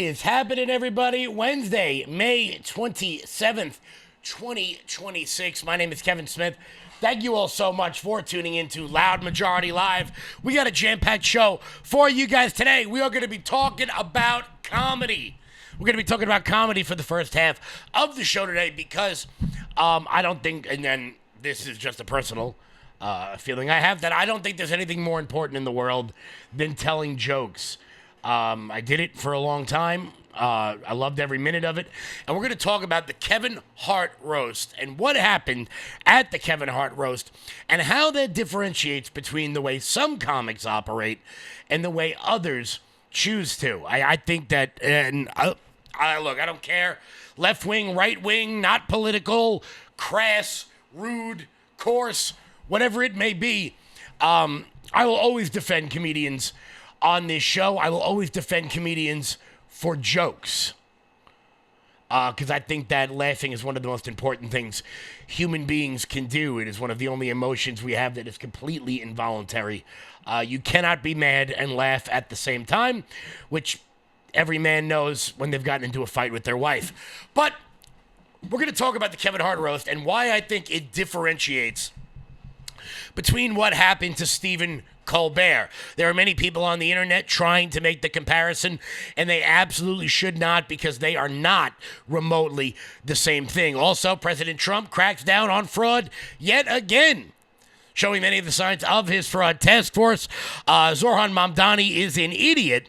is happening, everybody? Wednesday, May 27th, 2026. My name is Kevin Smith. Thank you all so much for tuning in to Loud Majority Live. We got a jam-packed show for you guys today. We are going to be talking about comedy. We're going to be talking about comedy for the first half of the show today because I don't think, and then this is just a personal feeling I have, that I don't think there's anything more important in the world than telling jokes. I did it for a long time. I loved every minute of it. And we're going to talk about the Kevin Hart roast and what happened at the Kevin Hart roast and how that differentiates between the way some comics operate and the way others choose to. I think that, and look, I don't care. Left wing, right wing, not political, crass, rude, coarse, whatever it may be. I will always defend comedians on this show. I will always defend comedians for jokes. Because I think that laughing is one of the most important things human beings can do. It is one of the only emotions we have that is completely involuntary. You cannot be mad and laugh at the same time, which every man knows when they've gotten into a fight with their wife. But we're going to talk about the Kevin Hart roast and why I think it differentiates between what happened to Stephen Colbert. There are many people on the internet trying to make the comparison, and they absolutely should not, because they are not remotely the same thing. Also, President Trump cracks down on fraud yet again, showing many of the signs of his fraud task force. Zohran Mamdani is an idiot,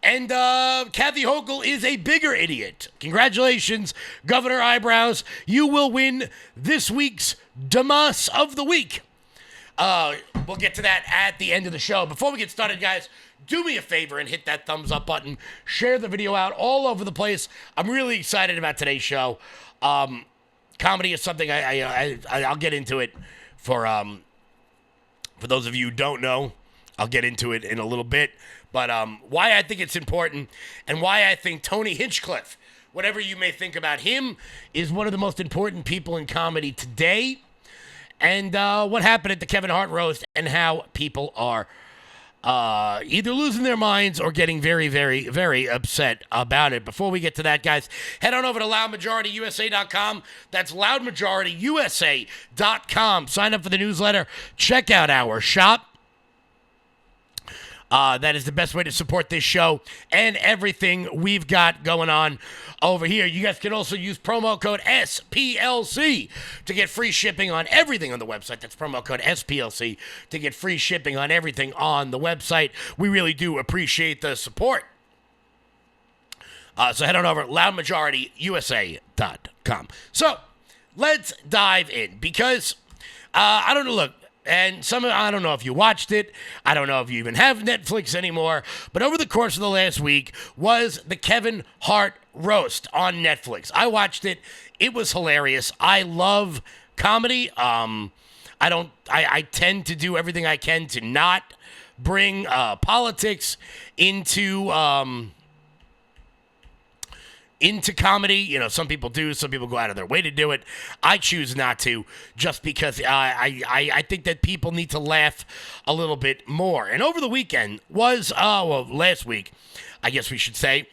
and Kathy Hochul is a bigger idiot. Congratulations, Governor Eyebrows. You will win this week's Damas of the Week. We'll get to that at the end of the show. Before we get started, guys, do me a favor and hit that thumbs up button. Share the video out all over the place. I'm really excited about today's show. Comedy is something I'll get into it for those of you who don't know. I'll get into it in a little bit. But why I think it's important and why I think Tony Hinchcliffe, whatever you may think about him, is one of the most important people in comedy today. And what happened at the Kevin Hart roast and how people are either losing their minds or getting very, very, very upset about it. Before we get to that, guys, head on over to loudmajorityusa.com. That's loudmajorityusa.com. Sign up for the newsletter. Check out our shop. That is the best way to support this show and everything we've got going on over here. You guys can also use promo code SPLC to get free shipping on everything on the website. That's promo code SPLC to get free shipping on everything on the website. We really do appreciate the support. So head on over to loudmajorityusa.com. So let's dive in because I don't know, look. And I don't know if you watched it. I don't know if you even have Netflix anymore. But over the course of the last week was the Kevin Hart roast on Netflix. I watched it. It was hilarious. I love comedy. I tend to do everything I can to not bring politics into comedy. You know, some people do. Some people go out of their way to do it. I choose not to, just because I think that people need to laugh a little bit more. And over the weekend was, last week, I guess we should say,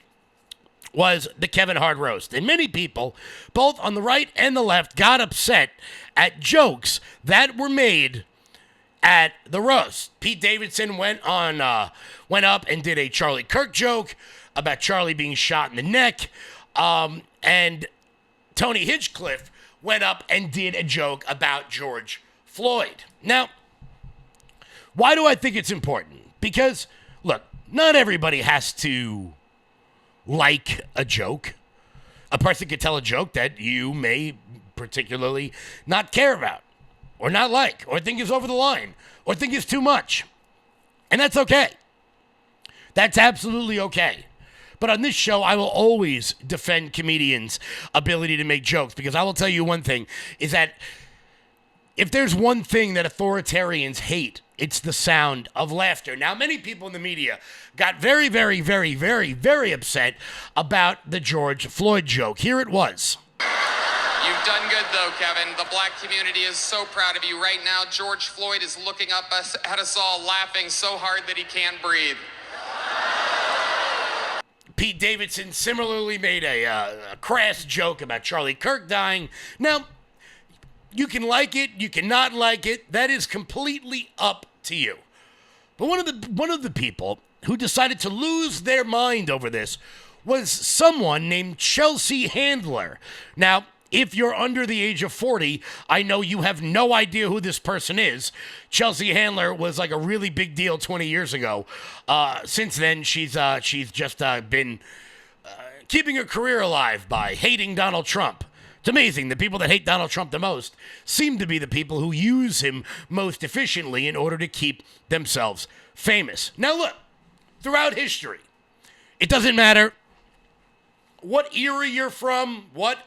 was the Kevin Hart roast. And many people, both on the right and the left, got upset at jokes that were made at the roast. Pete Davidson went up and did a Charlie Kirk joke about Charlie being shot in the neck. And Tony Hinchcliffe went up and did a joke about George Floyd. Now, why do I think it's important? Because, look, not everybody has to like a joke. A person could tell a joke that you may particularly not care about, or not like, or think is over the line, or think is too much. And that's okay. That's absolutely okay. But on this show, I will always defend comedians' ability to make jokes, because I will tell you one thing, is that if there's one thing that authoritarians hate, it's the sound of laughter. Now, many people in the media got very, very, very, very, very upset about the George Floyd joke. Here it was. You've done good, though, Kevin. The black community is so proud of you right now. George Floyd is looking up at us all, laughing so hard that he can't breathe. Pete Davidson similarly made a crass joke about Charlie Kirk dying. Now, you can like it, you cannot like it. That is completely up to you. But one of the people who decided to lose their mind over this was someone named Chelsea Handler. Now, if you're under the age of 40, I know you have no idea who this person is. Chelsea Handler was like a really big deal 20 years ago. Since then, she's just been keeping her career alive by hating Donald Trump. It's amazing. The people that hate Donald Trump the most seem to be the people who use him most efficiently in order to keep themselves famous. Now look, throughout history, it doesn't matter what era you're from, what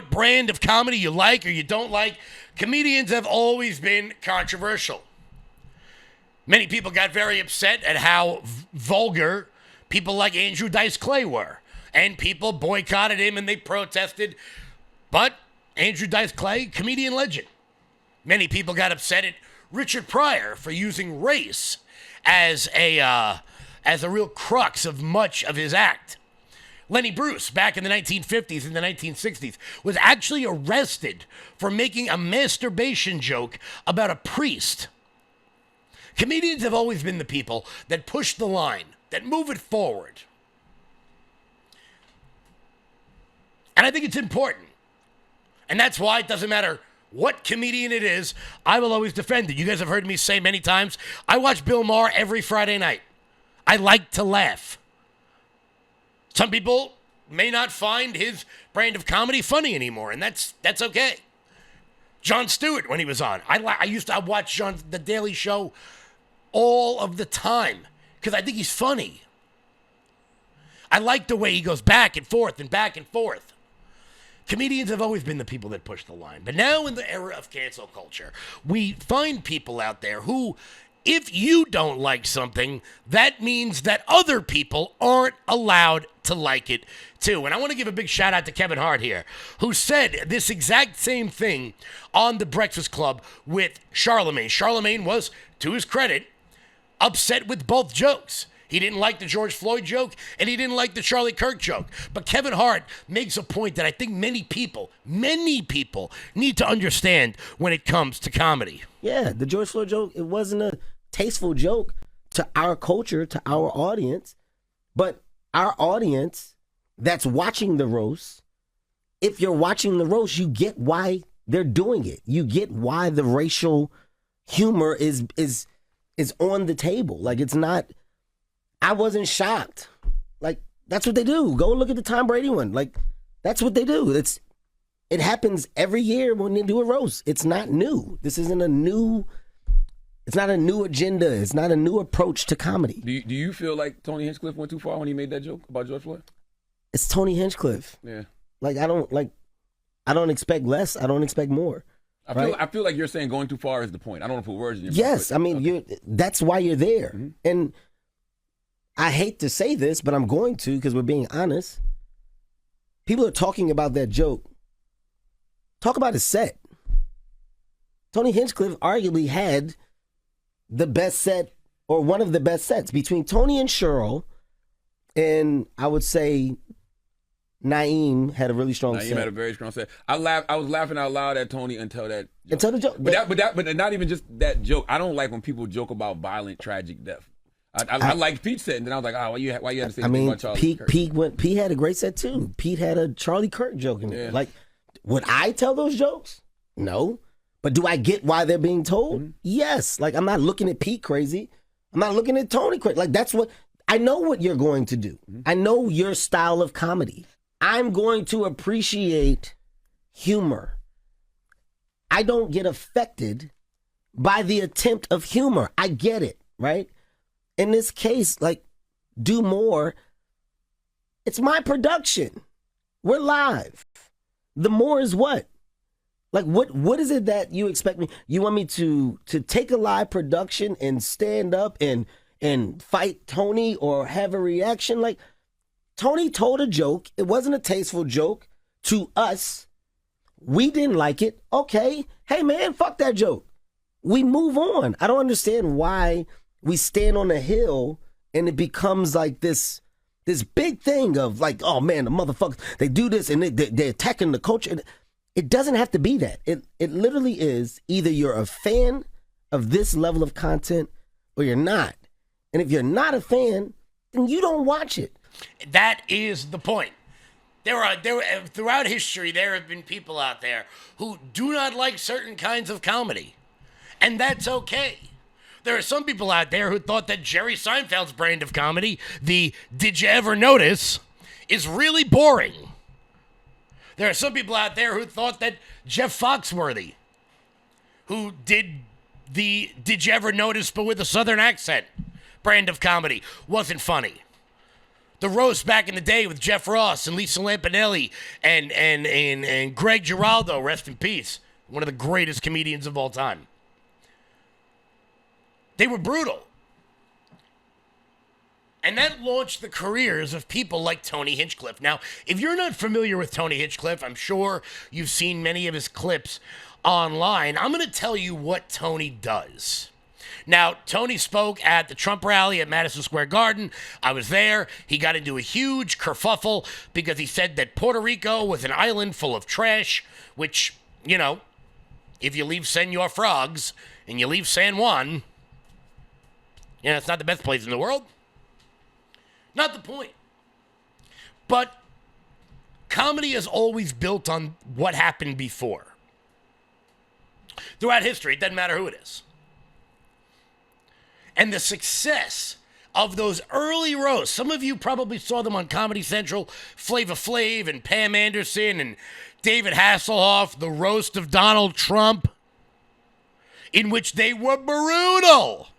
brand of comedy you like or you don't like, comedians have always been controversial. Many people got very upset at how vulgar people like Andrew Dice Clay were. And people boycotted him and they protested. But Andrew Dice Clay, comedian legend. Many people got upset at Richard Pryor for using race as a real crux of much of his act. Lenny Bruce, back in the 1950s and the 1960s, was actually arrested for making a masturbation joke about a priest. Comedians have always been the people that push the line, that move it forward. And I think it's important. And that's why it doesn't matter what comedian it is, I will always defend it. You guys have heard me say many times, I watch Bill Maher every Friday night. I like to laugh. Some people may not find his brand of comedy funny anymore, and that's okay. Jon Stewart, when he was on, I used to watch The Daily Show all of the time because I think he's funny. I like the way he goes back and forth and back and forth. Comedians have always been the people that push the line. But now in the era of cancel culture, we find people out there who, if you don't like something, that means that other people aren't allowed to like it too. And I want to give a big shout out to Kevin Hart here, who said this exact same thing on The Breakfast Club with Charlemagne. Charlemagne was, to his credit, upset with both jokes. He didn't like the George Floyd joke, and he didn't like the Charlie Kirk joke. But Kevin Hart makes a point that I think many people need to understand when it comes to comedy. Yeah, the George Floyd joke, it wasn't a tasteful joke to our culture, to our audience. But our audience that's watching the roast, if you're watching the roast, you get why they're doing it. You get why the racial humor is on the table. Like, it's not... I wasn't shocked. Like, that's what they do. Go look at the Tom Brady one. Like, that's what they do. It happens every year when they do a roast. It's not new. This isn't it's not a new agenda. It's not a new approach to comedy. Do you feel like Tony Hinchcliffe went too far when he made that joke about George Floyd? It's Tony Hinchcliffe. Yeah. Like, I don't expect less. I don't expect more. I feel like you're saying going too far is the point. I don't want to put words in your mouth. Yes, I mean, okay. That's why you're there. Mm-hmm. And I hate to say this, but I'm going to because we're being honest. People are talking about that joke. Talk about his set. Tony Hinchcliffe arguably had the best set, or one of the best sets, between Tony and Cheryl, and I would say Naeem had a really strong set. Naeem had a very strong set. I was laughing out loud at Tony until that joke. Until the joke. But not even just that joke. I don't like when people joke about violent, tragic death. I like Pete's set, and then I was like, why you had to say anything about Charlie Kirk? Pete had a great set too. Pete had a Charlie Kirk joke in there. Like, would I tell those jokes? No. But do I get why they're being told? Mm-hmm. Yes. Like, I'm not looking at Pete crazy. I'm not looking at Tony crazy. Like, that's what, I know what you're going to do. Mm-hmm. I know your style of comedy. I'm going to appreciate humor. I don't get affected by the attempt of humor. I get it, right? In this case, like, do more. It's my production. We're live. The more is what? Like, what is it that you expect me? You want me to take a live production and stand up and fight Tony or have a reaction? Like, Tony told a joke. It wasn't a tasteful joke to us. We didn't like it. Okay. Hey, man, fuck that joke. We move on. I don't understand why we stand on a hill and it becomes like this big thing of like, oh man, the motherfuckers, they do this and they're attacking the culture. It doesn't have to be that. It literally is either you're a fan of this level of content or you're not. And if you're not a fan, then you don't watch it. That is the point. Throughout history, there have been people out there who do not like certain kinds of comedy. And that's okay. There are some people out there who thought that Jerry Seinfeld's brand of comedy, the Did You Ever Notice, is really boring. There are some people out there who thought that Jeff Foxworthy, who did the Did You Ever Notice but with a Southern accent brand of comedy, wasn't funny. The roast back in the day with Jeff Ross and Lisa Lampanelli and Greg Giraldo, rest in peace, one of the greatest comedians of all time. They were brutal. And that launched the careers of people like Tony Hinchcliffe. Now, if you're not familiar with Tony Hinchcliffe, I'm sure you've seen many of his clips online. I'm going to tell you what Tony does. Now, Tony spoke at the Trump rally at Madison Square Garden. I was there. He got into a huge kerfuffle because he said that Puerto Rico was an island full of trash, which, you know, if you leave Senor Frogs and you leave San Juan, you know, it's not the best place in the world. Not the point. But comedy is always built on what happened before. Throughout history, it doesn't matter who it is. And the success of those early roasts, some of you probably saw them on Comedy Central, Flava Flav and Pam Anderson and David Hasselhoff, the roast of Donald Trump, in which they were brutal.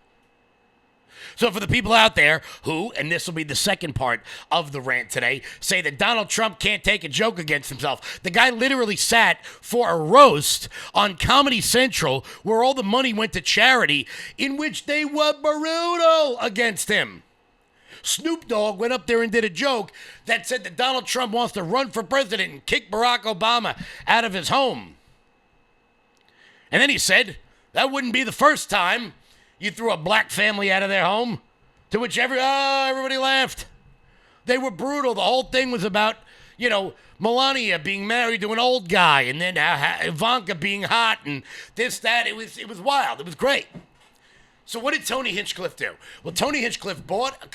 So for the people out there who, and this will be the second part of the rant today, say that Donald Trump can't take a joke against himself. The guy literally sat for a roast on Comedy Central where all the money went to charity, in which they were brutal against him. Snoop Dogg went up there and did a joke that said that Donald Trump wants to run for president and kick Barack Obama out of his home. And then he said, that wouldn't be the first time you threw a black family out of their home, to which everybody laughed. They were brutal. The whole thing was about, you know, Melania being married to an old guy, and then Ivanka being hot, and this, that. It was wild. It was great. So what did Tony Hinchcliffe do? Well, Tony Hinchcliffe bought a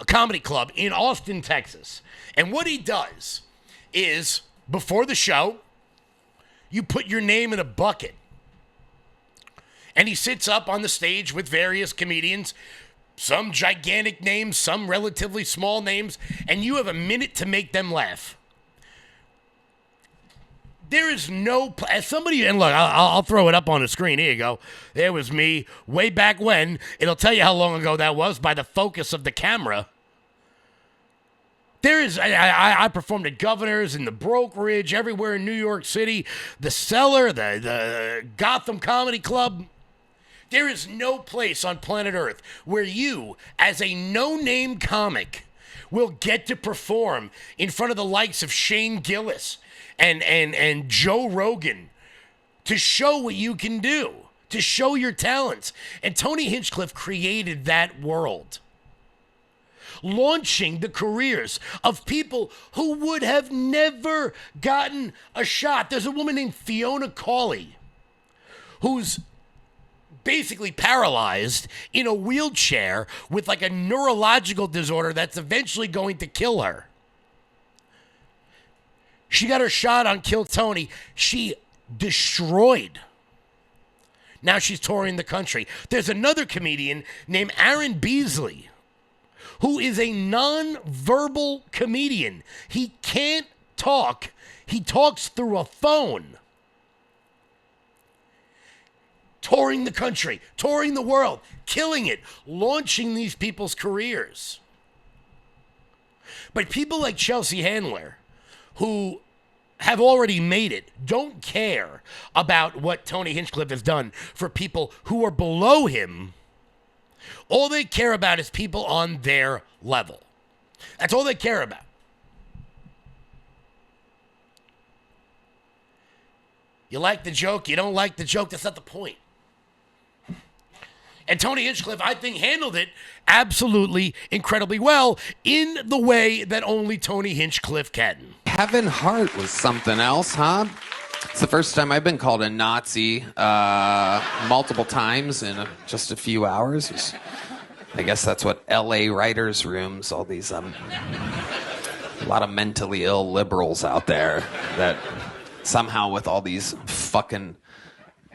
comedy club in Austin, Texas. And what he does is, before the show, you put your name in a bucket. And he sits up on the stage with various comedians, some gigantic names, some relatively small names, and you have a minute to make them laugh. There is no, as somebody, and look, I'll throw it up on the screen. Here you go. There was me way back when. It'll tell you how long ago that was by the focus of the camera. There is, I performed at Governor's, in the Brokerage, everywhere in New York City, the Cellar, the Gotham Comedy Club. There is no place on planet Earth where you, as a no-name comic, will get to perform in front of the likes of Shane Gillis and Joe Rogan to show what you can do, to show your talents. And Tony Hinchcliffe created that world, launching the careers of people who would have never gotten a shot. There's a woman named Fiona Cawley who's basically paralyzed in a wheelchair with like a neurological disorder that's eventually going to kill her. She got her shot on Kill Tony. She destroyed. Now she's touring the country. There's another comedian named Aaron Beasley who is a non-verbal comedian. He can't talk. He talks through a phone. Touring the country, touring the world, killing it, launching these people's careers. But people like Chelsea Handler, who have already made it, don't care about what Tony Hinchcliffe has done for people who are below him. All they care about is people on their level. That's all they care about. You like the joke, you don't like the joke, that's not the point. And Tony Hinchcliffe, I think, handled it absolutely incredibly well in the way that only Tony Hinchcliffe can. Kevin Hart was something else, huh? It's the first time I've been called a Nazi multiple times in just a few hours. I guess that's what L.A. writers' rooms, all these, a lot of mentally ill liberals out there that somehow with all these fucking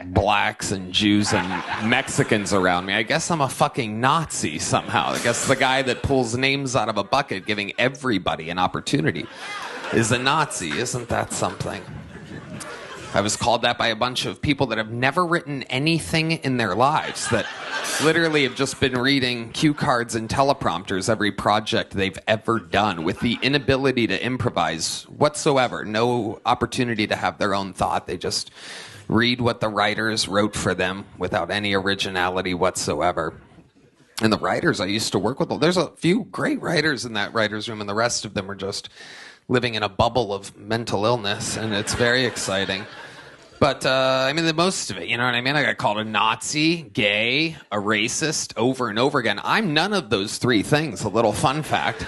blacks and Jews and Mexicans around me, I guess I'm a fucking Nazi somehow. I guess the guy that pulls names out of a bucket giving everybody an opportunity is a Nazi. Isn't that something? I was called that by a bunch of people that have never written anything in their lives, that literally have just been reading cue cards and teleprompters every project they've ever done, with the inability to improvise whatsoever, no opportunity to have their own thought. They just read what the writers wrote for them without any originality whatsoever. And the writers I used to work with, there's a few great writers in that writer's room, and the rest of them are just living in a bubble of mental illness, and it's very exciting. But, I mean, the most of it, you know what I mean? I got called a Nazi, gay, a racist over and over again. I'm none of those three things, a little fun fact.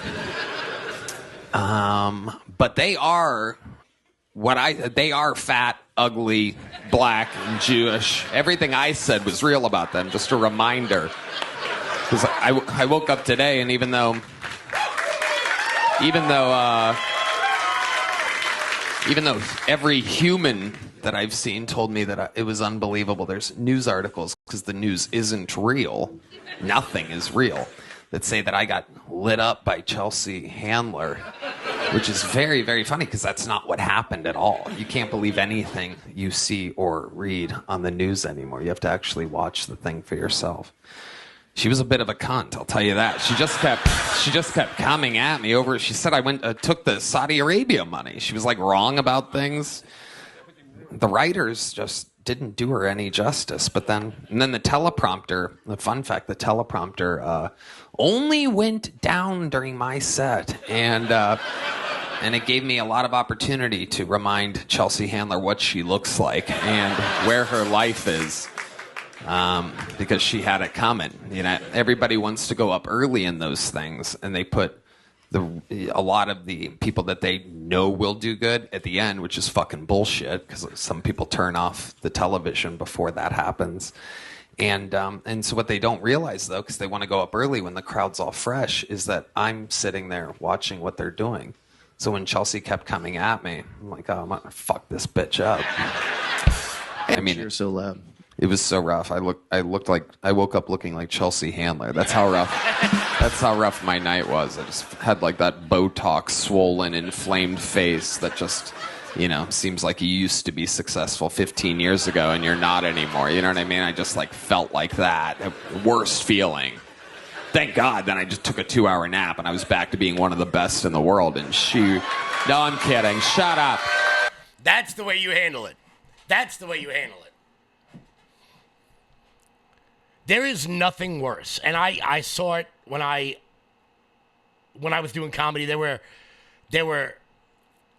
But they are they are fat, ugly, black, and Jewish. Everything I said was real about them, just a reminder. Because I woke up today, and even though every human that I've seen told me that it was unbelievable, there's news articles, because the news isn't real, nothing is real, that say that I got lit up by Chelsea Handler, which is very, very funny, because that's not what happened at all. You can't believe anything you see or read on the news anymore. You have to actually watch the thing for yourself. She was a bit of a cunt, I'll tell you that. She just kept coming at me over. She said I took the Saudi Arabia money. She was like wrong about things. The writers just didn't do her any justice. And then the teleprompter. The fun fact: the teleprompter only went down during my set, and it gave me a lot of opportunity to remind Chelsea Handler what she looks like and where her life is. Because she had it coming. You know, everybody wants to go up early in those things, and they put a lot of the people that they know will do good at the end, which is fucking bullshit, because some people turn off the television before that happens. And so what they don't realize, though, because they want to go up early when the crowd's all fresh, is that I'm sitting there watching what they're doing. So when Chelsea kept coming at me, I'm like, oh, I'm gonna fuck this bitch up. I mean, you're so loud. It was so rough. I woke up looking like Chelsea Handler. That's how rough my night was. I just had like that Botox swollen, inflamed face that just, you know, seems like you used to be successful 15 years ago and you're not anymore. You know what I mean? I just like felt like that. Worst feeling. Thank God. Then I just took a 2-hour nap and I was back to being one of the best in the world. And no, I'm kidding. Shut up. That's the way you handle it. That's the way you handle it. There is nothing worse, and I saw it when I was doing comedy. There were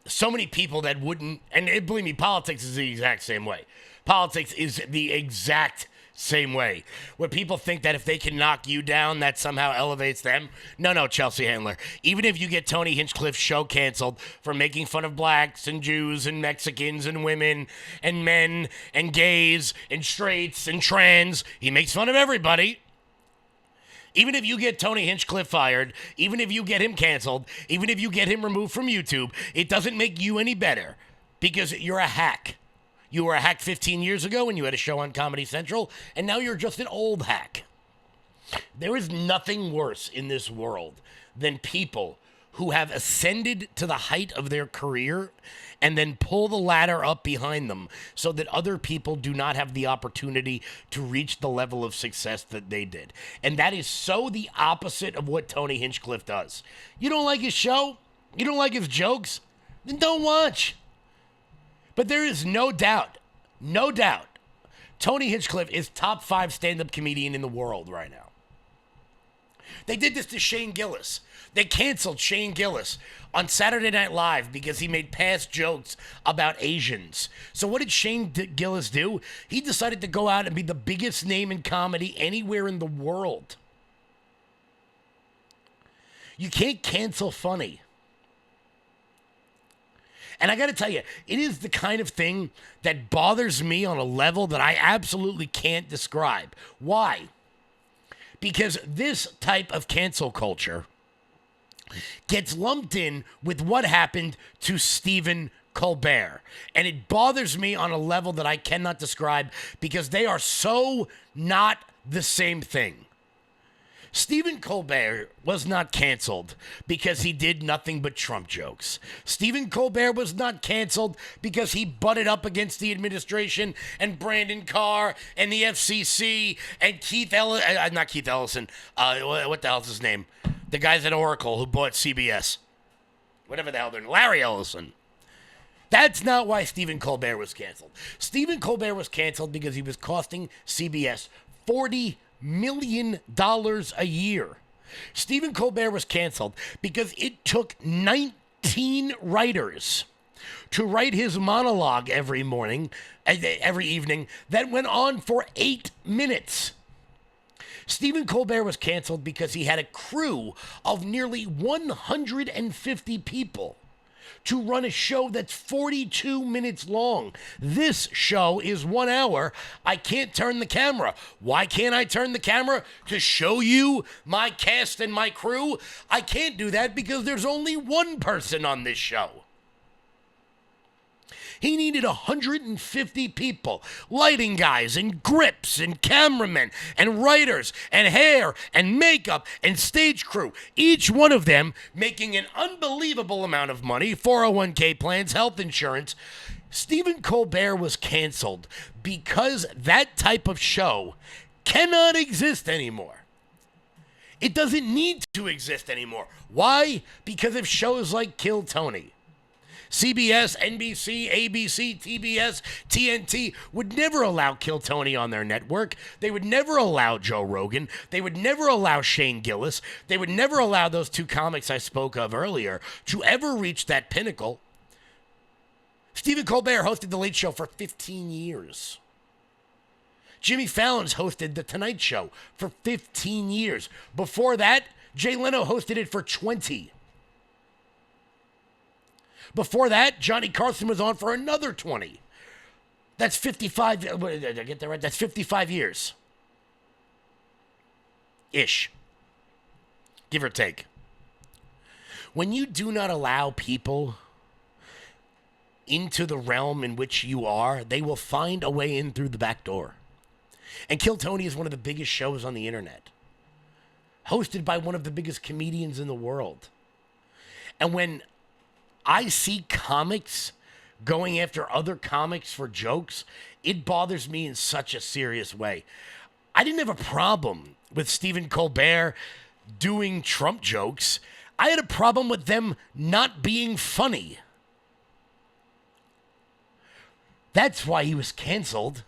so many people that wouldn't, and believe me, politics is the exact same way. Politics is the exact same way. Where people think that if they can knock you down, that somehow elevates them. No, Chelsea Handler. Even if you get Tony Hinchcliffe's show canceled for making fun of blacks and Jews and Mexicans and women and men and gays and straights and trans, he makes fun of everybody. Even if you get Tony Hinchcliffe fired, even if you get him canceled, even if you get him removed from YouTube, it doesn't make you any better, because you're a hack. You were a hack 15 years ago when you had a show on Comedy Central, and now you're just an old hack. There is nothing worse in this world than people who have ascended to the height of their career and then pull the ladder up behind them so that other people do not have the opportunity to reach the level of success that they did. And that is so the opposite of what Tony Hinchcliffe does. You don't like his show? You don't like his jokes? Then don't watch. But there is no doubt, Tony Hinchcliffe is top 5 stand-up comedian in the world right now. They did this to Shane Gillis. They canceled Shane Gillis on Saturday Night Live because he made past jokes about Asians. So what did Shane Gillis do? He decided to go out and be the biggest name in comedy anywhere in the world. You can't cancel funny. And I got to tell you, it is the kind of thing that bothers me on a level that I absolutely can't describe. Why? Because this type of cancel culture gets lumped in with what happened to Stephen Colbert. And it bothers me on a level that I cannot describe because they are so not the same thing. Stephen Colbert was not canceled because he did nothing but Trump jokes. Stephen Colbert was not canceled because he butted up against the administration and Brandon Carr and the FCC and not Keith Ellison. What the hell's his name? The guys at Oracle who bought CBS. Whatever the hell they're, Larry Ellison. That's not why Stephen Colbert was canceled. Stephen Colbert was canceled because he was costing CBS $40 million a year. Stephen Colbert was canceled because it took 19 writers to write his monologue every evening that went on for 8 minutes. Stephen Colbert was canceled because he had a crew of nearly 150 people to run a show that's 42 minutes long. This show is 1 hour. I can't turn the camera. Why can't I turn the camera? To show you my cast and my crew? I can't do that because there's only one person on this show. He needed 150 people, lighting guys and grips and cameramen and writers and hair and makeup and stage crew, each one of them making an unbelievable amount of money, 401k plans, health insurance. Stephen Colbert was canceled because that type of show cannot exist anymore. It doesn't need to exist anymore. Why? Because of shows like Kill Tony. CBS, NBC, ABC, TBS, TNT would never allow Kill Tony on their network. They would never allow Joe Rogan. They would never allow Shane Gillis. They would never allow those two comics I spoke of earlier to ever reach that pinnacle. Stephen Colbert hosted The Late Show for 15 years. Jimmy Fallon's hosted The Tonight Show for 15 years. Before that, Jay Leno hosted it for 20. Before that, Johnny Carson was on for another 20. That's 55. Did I get that right? That's 55 years. Ish. Give or take. When you do not allow people into the realm in which you are, they will find a way in through the back door. And Kill Tony is one of the biggest shows on the internet. Hosted by one of the biggest comedians in the world. And when I see comics going after other comics for jokes, it bothers me in such a serious way. I didn't have a problem with Stephen Colbert doing Trump jokes. I had a problem with them not being funny. That's why he was canceled.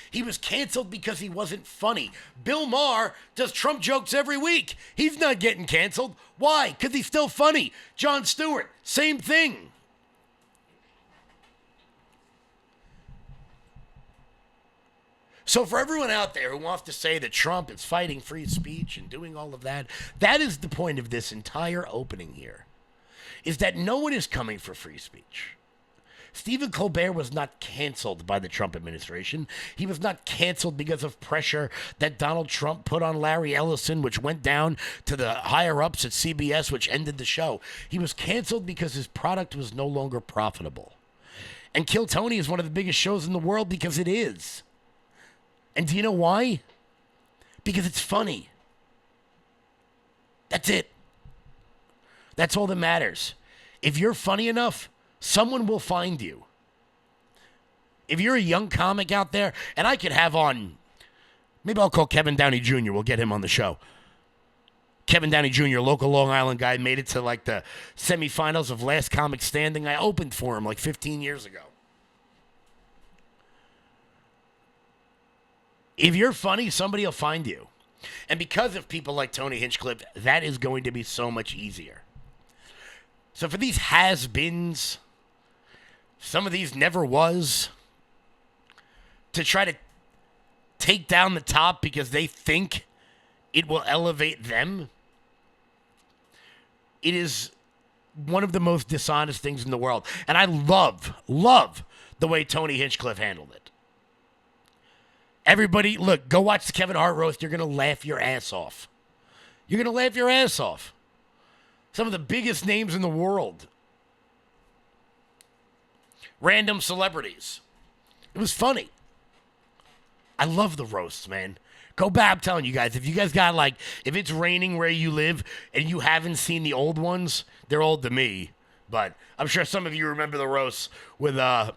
He was canceled because he wasn't funny. Bill Maher does Trump jokes every week. He's not getting canceled. Why? Because he's still funny. Jon Stewart, same thing. So for everyone out there who wants to say that Trump is fighting free speech and doing all of that, that is the point of this entire opening here, is that no one is coming for free speech. Stephen Colbert was not canceled by the Trump administration. He was not canceled because of pressure that Donald Trump put on Larry Ellison, which went down to the higher-ups at CBS, which ended the show. He was canceled because his product was no longer profitable. And Kill Tony is one of the biggest shows in the world because it is. And do you know why? Because it's funny. That's it. That's all that matters. If you're funny enough, someone will find you. If you're a young comic out there, and I could have on, maybe I'll call Kevin Downey Jr., we'll get him on the show. Kevin Downey Jr., local Long Island guy, made it to like the semifinals of Last Comic Standing. I opened for him like 15 years ago. If you're funny, somebody will find you. And because of people like Tony Hinchcliffe, that is going to be so much easier. So for these has-beens, some of these never was, to try to take down the top because they think it will elevate them, it is one of the most dishonest things in the world. And I love the way Tony Hinchcliffe handled it. Everybody, look, go watch the Kevin Hart roast. You're going to laugh your ass off. You're going to laugh your ass off. Some of the biggest names in the world. Random celebrities. It was funny. I love the roasts, man. Go back. I'm telling you guys, if you guys got if it's raining where you live and you haven't seen the old ones, they're old to me. But I'm sure some of you remember the roasts with Don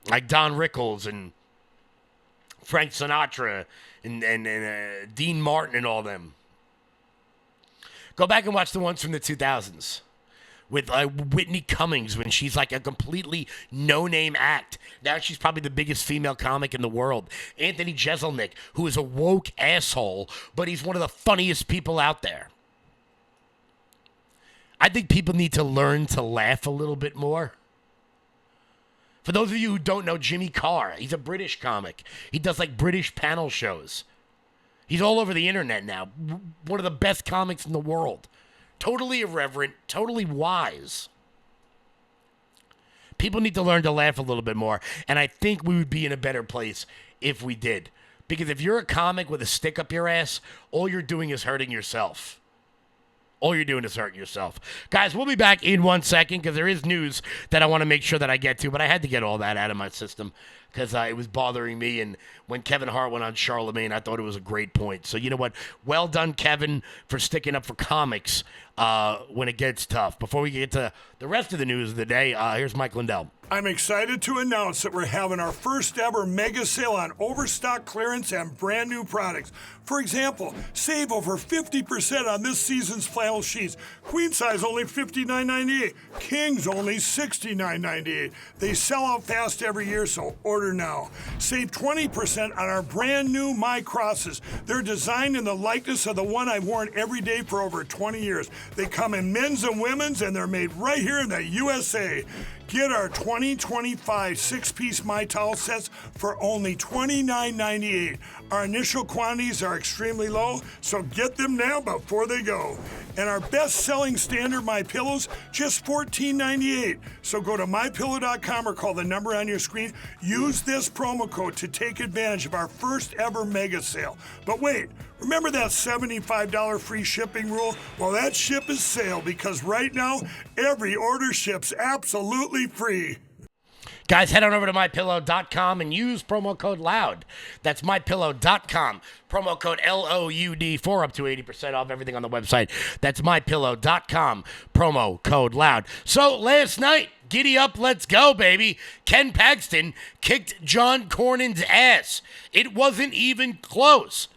Rickles and Frank Sinatra and Dean Martin and all them. Go back and watch the ones from the 2000s with Whitney Cummings when she's a completely no-name act. Now she's probably the biggest female comic in the world. Anthony Jeselnik, who is a woke asshole, but he's one of the funniest people out there. I think people need to learn to laugh a little bit more. For those of you who don't know Jimmy Carr, he's a British comic. He does British panel shows. He's all over the internet now. One of the best comics in the world. Totally irreverent, totally wise. People need to learn to laugh a little bit more, and I think we would be in a better place if we did. Because if you're a comic with a stick up your ass, all you're doing is hurting yourself. All you're doing is hurting yourself. Guys, we'll be back in 1 second because there is news that I want to make sure that I get to, but I had to get all that out of my system because it was bothering me. And when Kevin Hart went on Charlemagne, I thought it was a great point. So you know what? Well done, Kevin, for sticking up for comics when it gets tough. Before we get to the rest of the news of the day, here's Mike Lindell. I'm excited to announce that we're having our first ever mega sale on overstock clearance and brand new products. For example, save over 50% on this season's flannel sheets. Queen size only $59.98. Kings only $69.98. They sell out fast every year, so order now. Save 20% on our brand new My Crosses. They're designed in the likeness of the one I've worn every day for over 20 years. They come in men's and women's, and they're made right here in the USA. Get our 2025 six-piece My Towel sets for only $29.98. Our initial quantities are extremely low, so get them now before they go. And our best-selling standard My Pillows, just $14.98. So go to MyPillow.com or call the number on your screen. Use this promo code to take advantage of our first ever mega sale. But wait, remember that $75 free shipping rule? Well, that ship is sail because right now, every order ships absolutely free. Guys, head on over to MyPillow.com and use promo code LOUD. That's MyPillow.com. Promo code LOUD for up to 80% off everything on the website. That's MyPillow.com. Promo code LOUD. So last night, giddy up, let's go, baby. Ken Paxton kicked John Cornyn's ass. It wasn't even close.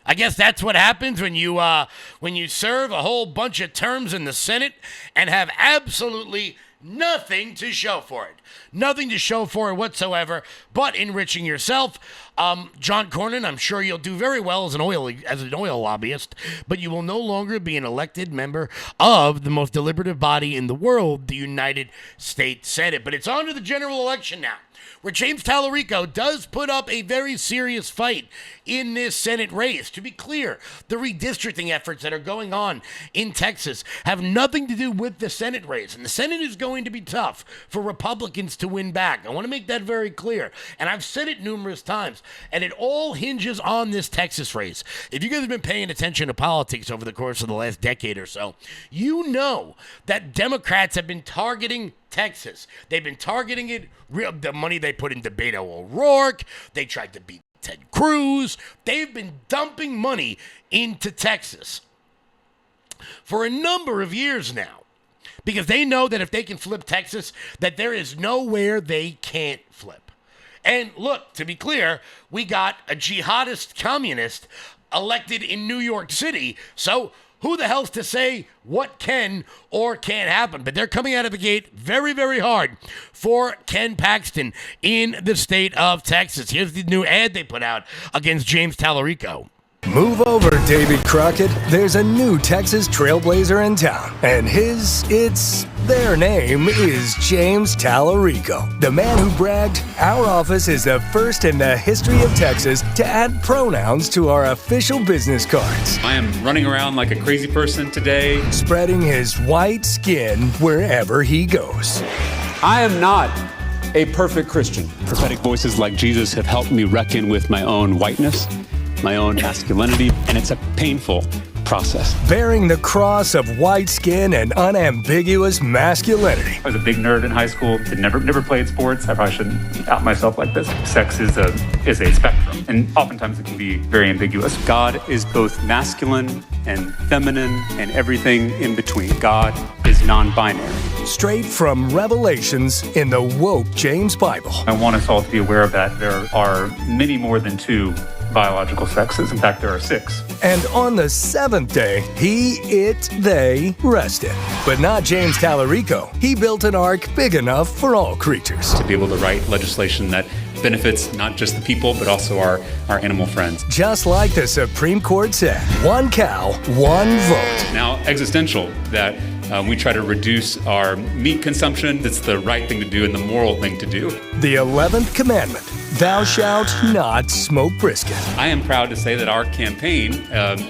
I guess that's what happens when you serve a whole bunch of terms in the Senate and have absolutely nothing to show for it. Nothing to show for it whatsoever, but enriching yourself. John Cornyn, I'm sure you'll do very well as an oil lobbyist, but you will no longer be an elected member of the most deliberative body in the world, the United States Senate. But it's on to the general election now, where James Tallarico does put up a very serious fight in this Senate race. To be clear, the redistricting efforts that are going on in Texas have nothing to do with the Senate race. And the Senate is going to be tough for Republicans to win back. I want to make that very clear. And I've said it numerous times. And it all hinges on this Texas race. If you guys have been paying attention to politics over the course of the last decade or so, you know that Democrats have been targeting Texas. They've been targeting it, the money they put into Beto O'Rourke. They tried to beat Ted Cruz. They've been dumping money into Texas for a number of years now because they know that if they can flip Texas, that there is nowhere they can't flip. And look, to be clear, we got a jihadist communist elected in New York City, so who the hell's to say what can or can't happen? But they're coming out of the gate very, very hard for Ken Paxton in the state of Texas. Here's the new ad they put out against James Tallarico. Move over, David Crockett. There's a new Texas trailblazer in town, and their name is James Tallarico, the man who bragged, "Our office is the first in the history of Texas to add pronouns to our official business cards." I am running around like a crazy person today, spreading his white skin wherever he goes. I am not a perfect Christian. Prophetic voices like Jesus have helped me reckon with my own whiteness, my own masculinity, and it's a painful process. Bearing the cross of white skin and unambiguous masculinity. I was a big nerd in high school, never played sports. I probably shouldn't out myself like this. Sex is a spectrum, and oftentimes it can be very ambiguous. God is both masculine and feminine and everything in between. God is non-binary. Straight from Revelations in the woke James Bible. I want us all to be aware of that. There are many more than two biological sexes. In fact, there are 6. And on the 7th day, they rested. But not James Tallarico. He built an ark big enough for all creatures. To be able to write legislation that benefits not just the people, but also our animal friends. Just like the Supreme Court said, 1 cow, 1 vote. Now, existential, that we try to reduce our meat consumption. That's the right thing to do and the moral thing to do. The 11th commandment, thou shalt not smoke brisket. I am proud to say that our campaign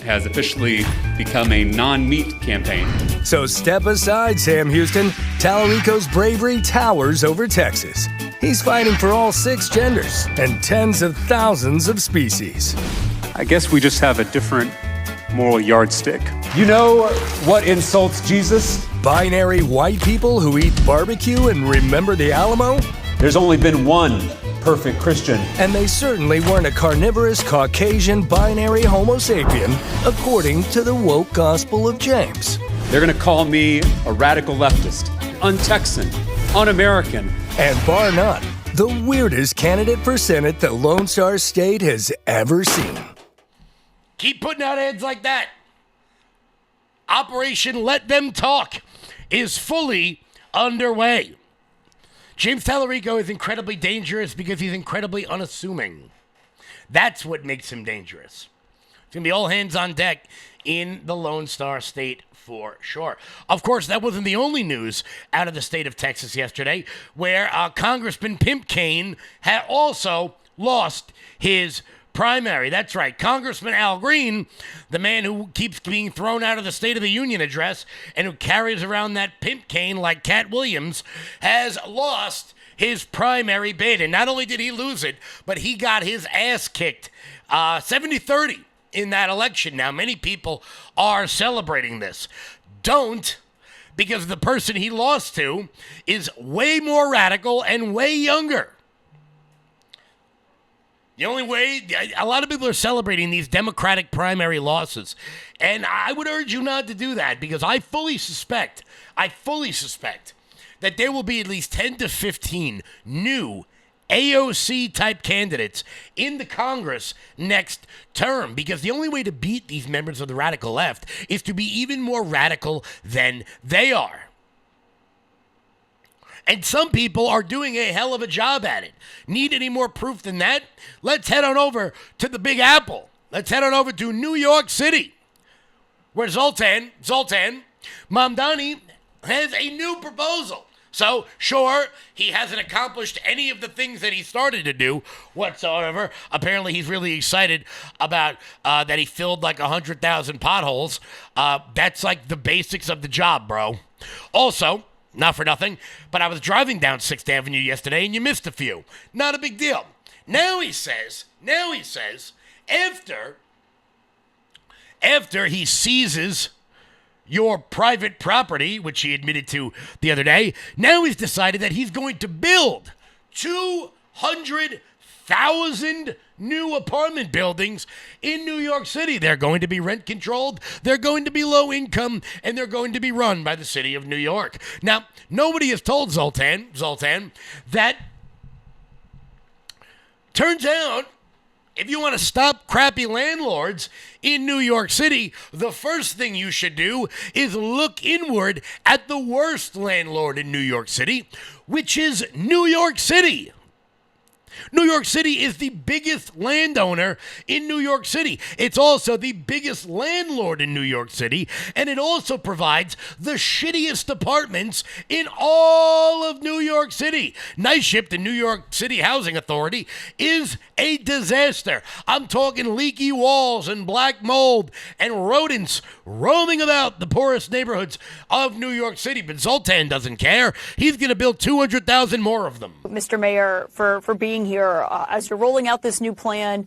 has officially become a non-meat campaign. So step aside, Sam Houston. Tallarico's bravery towers over Texas. He's fighting for all 6 genders and tens of thousands of species. I guess we just have a different moral yardstick. You know what insults Jesus? Binary white people who eat barbecue and remember the Alamo? There's only been one perfect Christian. And they certainly weren't a carnivorous Caucasian binary Homo sapien, according to the woke Gospel of James. They're going to call me a radical leftist, un-Texan, un-American. And bar none, the weirdest candidate for Senate the Lone Star State has ever seen. Keep putting out ads like that. Operation Let Them Talk is fully underway. James Tallarico is incredibly dangerous because he's incredibly unassuming. That's what makes him dangerous. It's going to be all hands on deck in the Lone Star State for sure. Of course, that wasn't the only news out of the state of Texas yesterday, where Congressman Pimp Kane had also lost his primary. That's right. Congressman Al Green, the man who keeps being thrown out of the State of the Union address and who carries around that pimp cane like Cat Williams, has lost his primary bid. And not only did he lose it, but he got his ass kicked 70-30 in that election. Now, many people are celebrating this. Don't, because the person he lost to is way more radical and way younger. The only way, a lot of people are celebrating these Democratic primary losses. And I would urge you not to do that, because I fully suspect that there will be at least 10 to 15 new AOC-type candidates in the Congress next term, because the only way to beat these members of the radical left is to be even more radical than they are. And some people are doing a hell of a job at it. Need any more proof than that? Let's head on over to the Big Apple. Let's head on over to New York City, where Zohran Mamdani has a new proposal. So, sure, he hasn't accomplished any of the things that he started to do whatsoever. Apparently, he's really excited about that he filled like 100,000 potholes. That's like the basics of the job, bro. Also, not for nothing, but I was driving down 6th Avenue yesterday and you missed a few. Not a big deal. Now he says, after he seizes your private property, which he admitted to the other day, now he's decided that he's going to build 200,000 new apartment buildings in New York City. They're going to be rent controlled, they're going to be low income, and they're going to be run by the city of New York. Now, nobody has told Zohran, that turns out if you want to stop crappy landlords in New York City, the first thing you should do is look inward at the worst landlord in New York City, which is New York City. New York City is the biggest landowner in New York City. It's also the biggest landlord in New York City, and it also provides the shittiest apartments in all of New York City. Night Shift, the New York City Housing Authority, is a disaster. I'm talking leaky walls and black mold and rodents roaming about the poorest neighborhoods of New York City, but Zoltan doesn't care. He's going to build 200,000 more of them. Mr. Mayor, for being here as you're rolling out this new plan.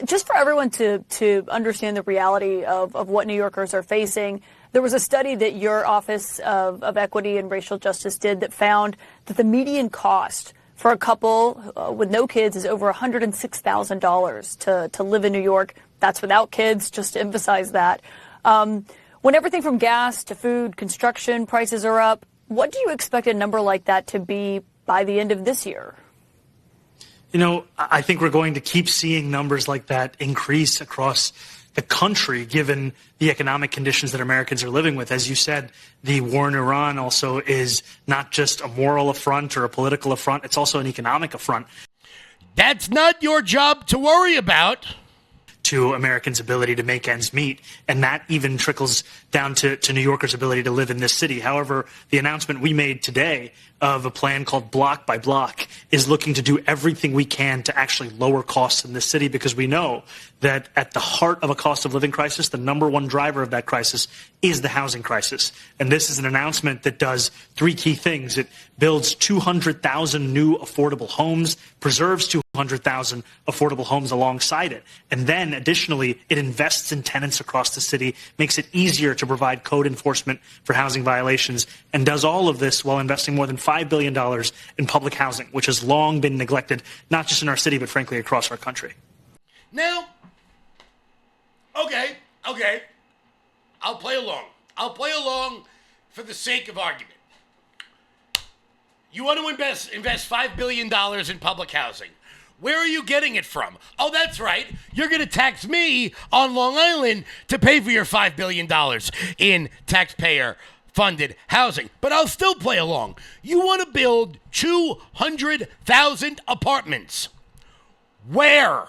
Just for everyone to understand the reality of what New Yorkers are facing, there was a study that your Office of Equity and Racial Justice did that found that the median cost for a couple with no kids is over $106,000 to live in New York. That's without kids, just to emphasize that. When everything from gas to food, construction prices are up, what do you expect a number like that to be by the end of this year? You know, I think we're going to keep seeing numbers like that increase across the country, given the economic conditions that Americans are living with. As you said, the war in Iran also is not just a moral affront or a political affront, it's also an economic affront. That's not your job to worry about. To Americans' ability to make ends meet, and that even trickles down to New Yorkers' ability to live in this city. However, the announcement we made today of a plan called Block by Block is looking to do everything we can to actually lower costs in this city, because we know that at the heart of a cost of living crisis, the number one driver of that crisis is the housing crisis. And this is an announcement that does three key things. It builds 200,000 new affordable homes, preserves 200,000 affordable homes alongside it. And then additionally, it invests in tenants across the city, makes it easier to provide code enforcement for housing violations, and does all of this while investing more than $5 billion in public housing, which has long been neglected, not just in our city, but frankly across our country. Now, okay, I'll play along. I'll play along for the sake of argument. You want to invest $5 billion in public housing. Where are you getting it from? Oh, that's right. You're going to tax me on Long Island to pay for your $5 billion in taxpayer-funded housing. But I'll still play along. You want to build 200,000 apartments. Where?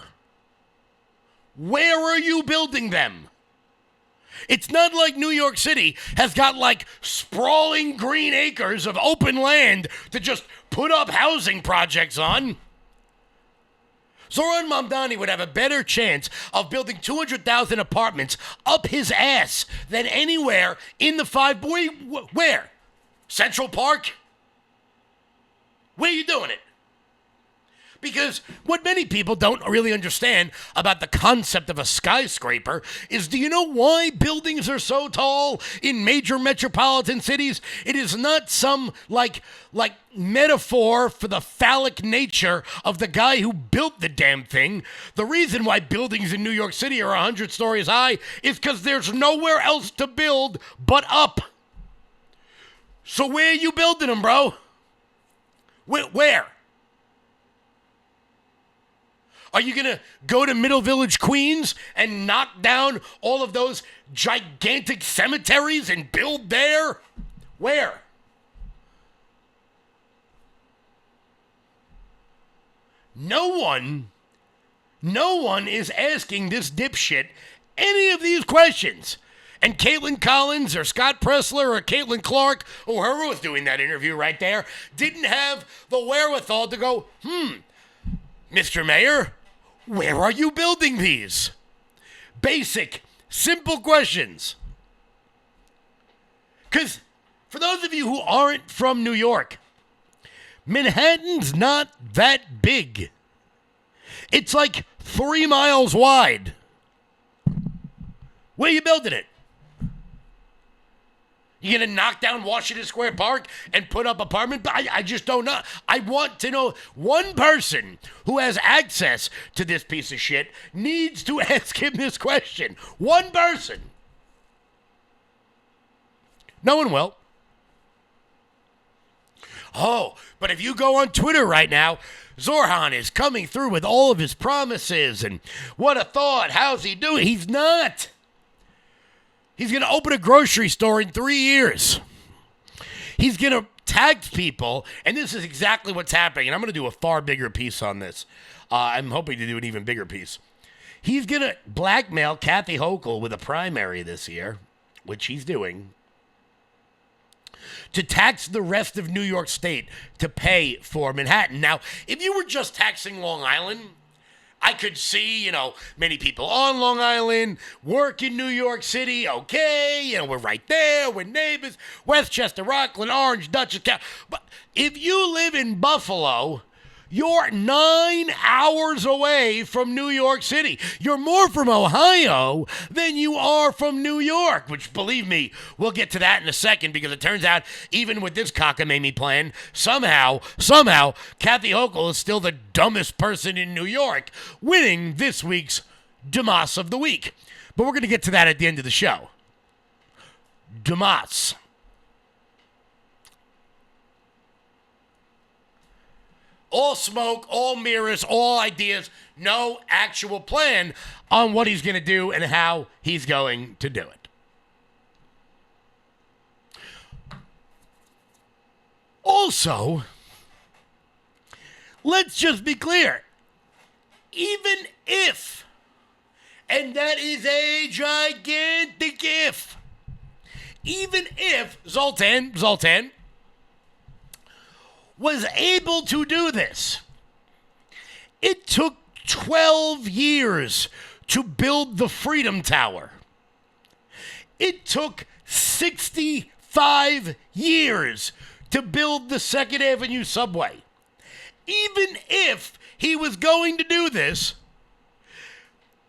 Where are you building them? It's not like New York City has got like sprawling green acres of open land to just put up housing projects on. Zohran Mamdani would have a better chance of building 200,000 apartments up his ass than anywhere in the where? Central Park? Where are you doing it? Because what many people don't really understand about the concept of a skyscraper is, do you know why buildings are so tall in major metropolitan cities? It is not some like metaphor for the phallic nature of the guy who built the damn thing. The reason why buildings in New York City are 100 stories high is because there's nowhere else to build but up. So where are you building them, bro? Where? Are you going to go to Middle Village, Queens, and knock down all of those gigantic cemeteries and build there? Where? No one is asking this dipshit any of these questions. And Caitlin Collins or Scott Pressler or Caitlin Clark, or whoever was doing that interview right there, didn't have the wherewithal to go, Mr. Mayor, where are you building these? Basic, simple questions. Because for those of you who aren't from New York, Manhattan's not that big. It's like 3 miles wide. Where are you building it? You gonna knock down Washington Square Park and put up apartment? I just don't know. I want to know. One person who has access to this piece of shit needs to ask him this question. One person. No one will. Oh, but if you go on Twitter right now, Zohran is coming through with all of his promises and what a thought. How's he doing? He's not. He's going to open a grocery store in 3 years. He's going to tagged people, and this is exactly what's happening, and I'm going to do a far bigger piece on this. I'm hoping to do an even bigger piece. He's going to blackmail Kathy Hochul with a primary this year, which he's doing, to tax the rest of New York State to pay for Manhattan. Now, if you were just taxing Long Island, I could see, many people on Long Island work in New York City. Okay, we're right there. We're neighbors. Westchester, Rockland, Orange, Dutchess County. But if you live in Buffalo, you're 9 hours away from New York City. You're more from Ohio than you are from New York, which, believe me, we'll get to that in a second, because it turns out, even with this cockamamie plan, somehow, Kathy Hochul is still the dumbest person in New York, winning this week's Dumas of the Week. But we're going to get to that at the end of the show. Dumas. All smoke, all mirrors, all ideas, no actual plan on what he's going to do and how he's going to do it. Also, let's just be clear. Even if, and that is a gigantic if, even if Zoltan was able to do this, it took 12 years to build the Freedom Tower. It took 65 years to build the 2nd Avenue subway. Even if he was going to do this,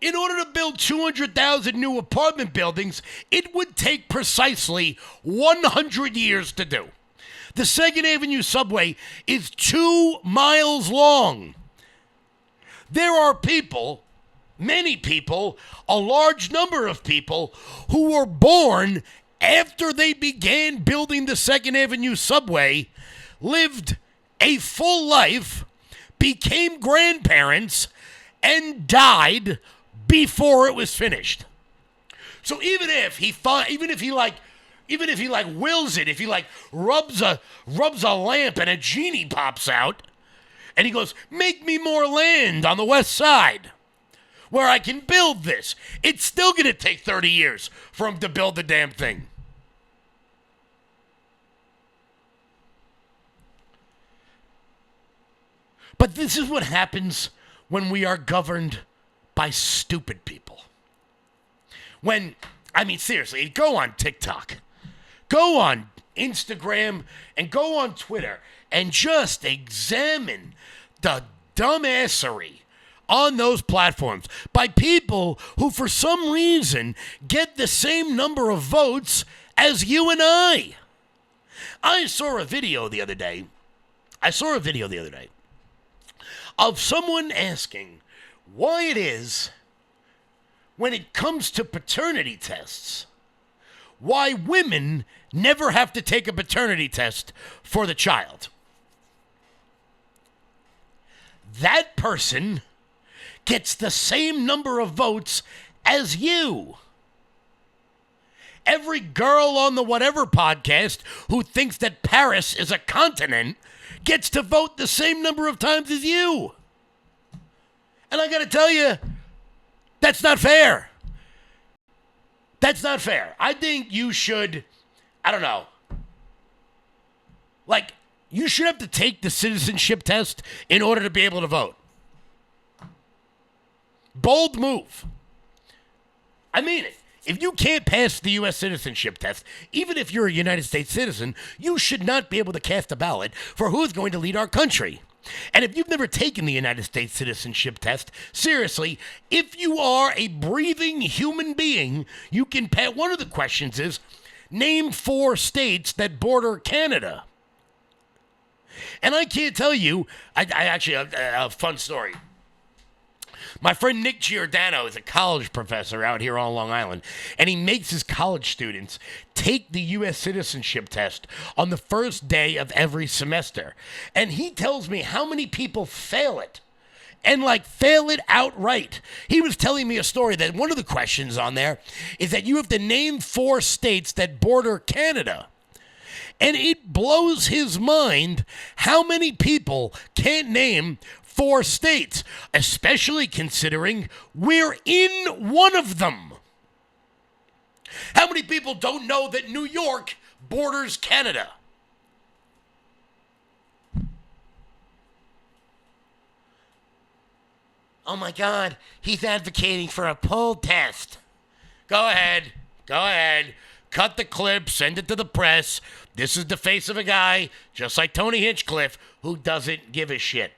in order to build 200,000 new apartment buildings, it would take precisely 100 years to do. The 2nd Avenue subway is 2 miles long. There are people, many people, a large number of people who were born after they began building the 2nd Avenue subway, lived a full life, became grandparents, and died before it was finished. So even if he wills it, if he rubs a lamp and a genie pops out, and he goes, make me more land on the west side where I can build this, it's still going to take 30 years for him to build the damn thing. But this is what happens when we are governed by stupid people. Seriously, go on TikTok. Go on Instagram and go on Twitter and just examine the dumbassery on those platforms by people who, for some reason, get the same number of votes as you and I. I saw a video the other day of someone asking why it is, when it comes to paternity tests, why women never have to take a paternity test for the child. That person gets the same number of votes as you. Every girl on the whatever podcast who thinks that Paris is a continent gets to vote the same number of times as you. And I got to tell you, that's not fair. That's not fair. I think you should, you should have to take the citizenship test in order to be able to vote. Bold move. I mean it. If you can't pass the U.S. citizenship test, even if you're a United States citizen, you should not be able to cast a ballot for who's going to lead our country. And if you've never taken the United States citizenship test, seriously, if you are a breathing human being, you can pass. One of the questions is, name 4 states that border Canada. And I can't tell you, I actually have a fun story. My friend Nick Giordano is a college professor out here on Long Island, and he makes his college students take the U.S. citizenship test on the first day of every semester. And he tells me how many people fail it, and fail it outright. He was telling me a story that one of the questions on there is that you have to name 4 states that border Canada. And it blows his mind how many people can't name 4 states, especially considering we're in one of them. How many people don't know that New York borders Canada? Oh my God, he's advocating for a poll test. Go ahead. Cut the clip, send it to the press. This is the face of a guy, just like Tony Hinchcliffe, who doesn't give a shit.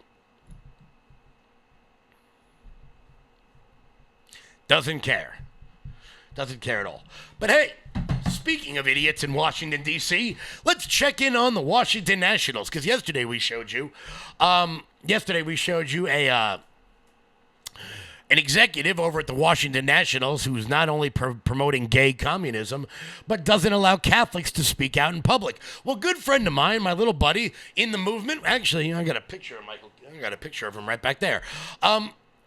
Doesn't care. Doesn't care at all. But hey, speaking of idiots in Washington, D.C., let's check in on the Washington Nationals, because yesterday we showed you an executive over at the Washington Nationals who's not only promoting gay communism, but doesn't allow Catholics to speak out in public. Well, good friend of mine, my little buddy in the movement, actually, I got a picture of Michael. I got a picture of him right back there.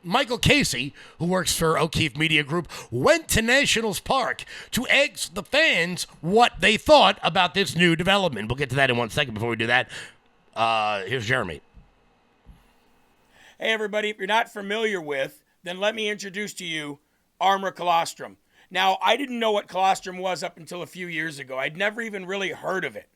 Michael Casey, who works for O'Keefe Media Group, went to Nationals Park to ask the fans what they thought about this new development. We'll get to that in 1 second. Before we do that, here's Jeremy. Hey, everybody, if you're not familiar with, then let me introduce to you Armor Colostrum. Now, I didn't know what colostrum was up until a few years ago. I'd never even really heard of it.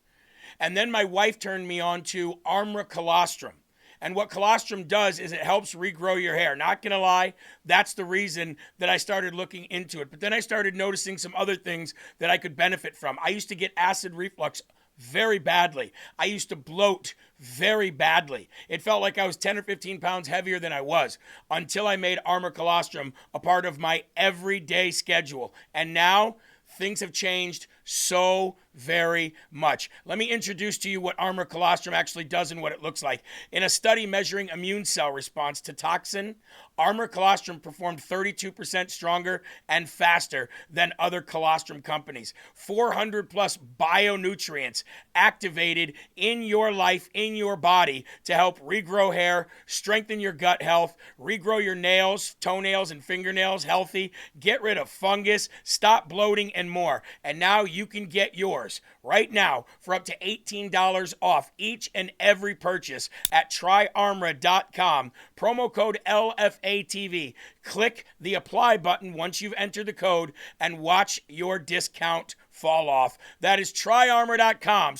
And then my wife turned me on to Armor Colostrum. And what colostrum does is it helps regrow your hair. Not gonna lie, that's the reason that I started looking into it. But then I started noticing some other things that I could benefit from. I used to get acid reflux very badly. I used to bloat very badly. It felt like I was 10 or 15 pounds heavier than I was until I made Armor Colostrum a part of my everyday schedule. And now things have changed so very much. Let me introduce to you what Armor Colostrum actually does and what it looks like. In a study measuring immune cell response to toxin, Armor Colostrum performed 32% stronger and faster than other colostrum companies. 400 plus bionutrients activated in your life, in your body, to help regrow hair, strengthen your gut health, regrow your nails, toenails, and fingernails healthy, get rid of fungus, stop bloating, and more. And now you can get yours right now for up to $18 off each and every purchase at tryarmra.com. Promo code LFATV. Click the apply button once you've entered the code and watch your discount fall off. That is tryarmra.com/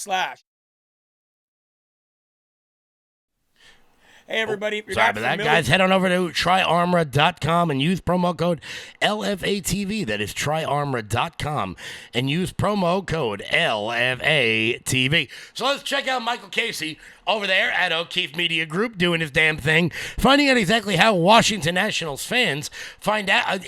Hey, everybody. If you're Sorry not about that, familiar- guys. Head on over to tryarmra.com and use promo code LFATV. That is tryarmra.com and use promo code LFATV. So let's check out Michael Casey over there at O'Keefe Media Group doing his damn thing, finding out exactly how Washington Nationals fans find out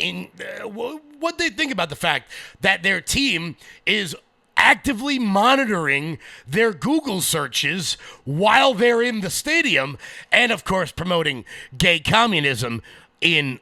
what they think about the fact that their team is actively monitoring their Google searches while they're in the stadium and, of course, promoting gay communism in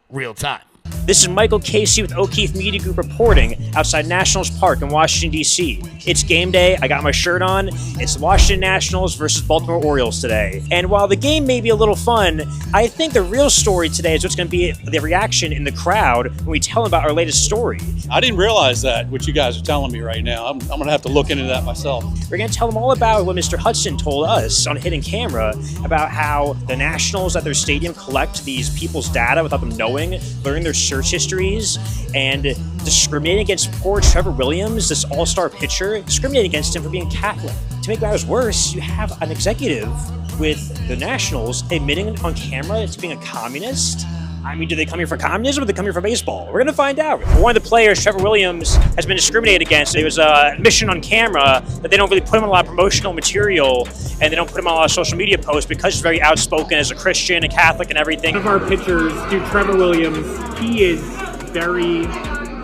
real time. This is Michael Casey with O'Keefe Media Group reporting outside Nationals Park in Washington, D.C. It's game day. I got my shirt on. It's the Washington Nationals versus Baltimore Orioles today. And while the game may be a little fun, I think the real story today is what's going to be the reaction in the crowd when we tell them about our latest story. I didn't realize that, what you guys are telling me right now. I'm going to have to look into that myself. We're going to tell them all about what Mr. Hudson told us on Hidden Camera about how the Nationals at their stadium collect these people's data without them knowing, learning their search histories, and discriminating against poor Trevor Williams, this all-star pitcher, discriminating against him for being Catholic. To make matters worse, you have an executive with the Nationals admitting on camera to being a communist. I mean, do they come here for communism or do they come here for baseball? We're going to find out. One of the players, Trevor Williams, has been discriminated against. It was an admission on camera that they don't really put him on a lot of promotional material and they don't put him on a lot of social media posts because he's very outspoken as a Christian, a Catholic, and everything. One of our pitchers, Trevor Williams, he is very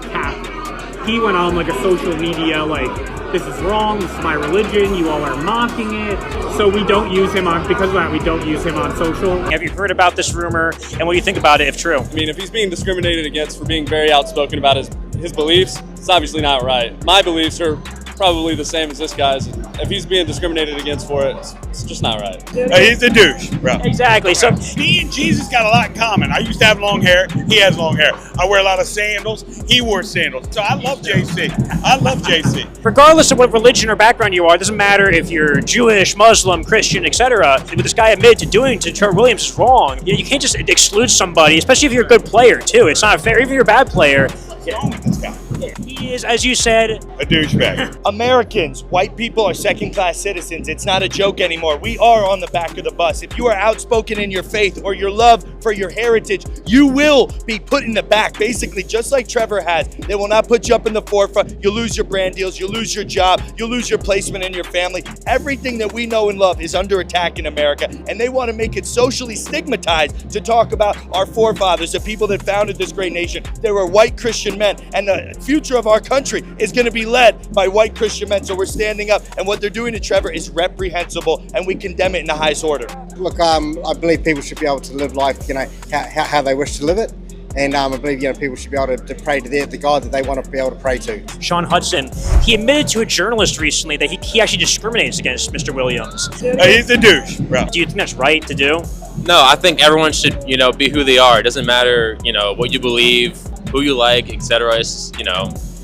Catholic. He went on like a social media, like, this is wrong, this is my religion, you all are mocking it. So we don't use him on, because of that, we don't use him on social. Have you heard about this rumor, and what do you think about it, if true? I mean, if he's being discriminated against for being very outspoken about his beliefs, it's obviously not right. My beliefs are probably the same as this guy's. If he's being discriminated against for it, it's just not right. He's a douche, bro. Exactly. So me and Jesus got a lot in common. I used to have long hair. He has long hair. I wear a lot of sandals. He wore sandals. So I love JC. I love JC. Regardless of what religion or background you are, it doesn't matter if you're Jewish, Muslim, Christian, etc. What this guy admitted to doing to Trevor Williams is wrong. You can't just exclude somebody, especially if you're a good player too. It's not fair. Even if you're a bad player. What's wrong with this guy? He is, as you said, a douchebag. Americans, white people are second-class citizens. It's not a joke anymore. We are on the back of the bus. If you are outspoken in your faith or your love for your heritage, you will be put in the back, basically, just like Trevor has. They will not put you up in the forefront. You'll lose your brand deals. You'll lose your job. You'll lose your placement in your family. Everything that we know and love is under attack in America, and they want to make it socially stigmatized to talk about our forefathers, the people that founded this great nation. They were white Christian men, and the future of our country is going to be led by white Christian men. So we're standing up, and what they're doing to Trevor is reprehensible, and we condemn it in the highest order. Look, I believe people should be able to live life, how they wish to live it. And I believe, people should be able to pray to the God that they want to be able to pray to. Sean Hudson, he admitted to a journalist recently that he actually discriminates against Mr. Williams. He's a douche, bro. Do you think that's right to do? No, I think everyone should, be who they are. It doesn't matter, what you believe, who you like, etc. It's,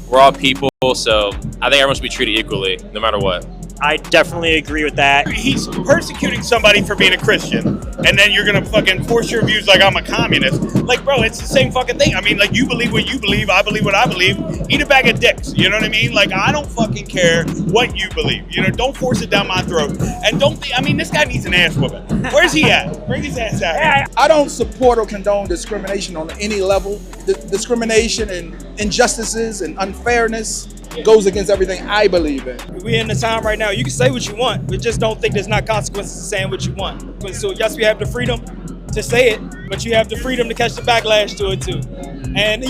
we're all people, so I think everyone should be treated equally, no matter what. I definitely agree with that. He's persecuting somebody for being a Christian, and then you're gonna fucking force your views like I'm a communist. Like, bro, it's the same fucking thing. I mean, like, you believe what you believe, I believe what I believe. Eat a bag of dicks, you know what I mean? Like, I don't fucking care what you believe. Don't force it down my throat. And this guy needs an ass whooping. Where's he at? Bring his ass out here. I don't support or condone discrimination on any level. Discrimination and injustices and unfairness goes against everything I believe in. We're in the time right now. You can say what you want, but just don't think there's not consequences to saying what you want. So yes, we have the freedom to say it, but you have the freedom to catch the backlash to it too. And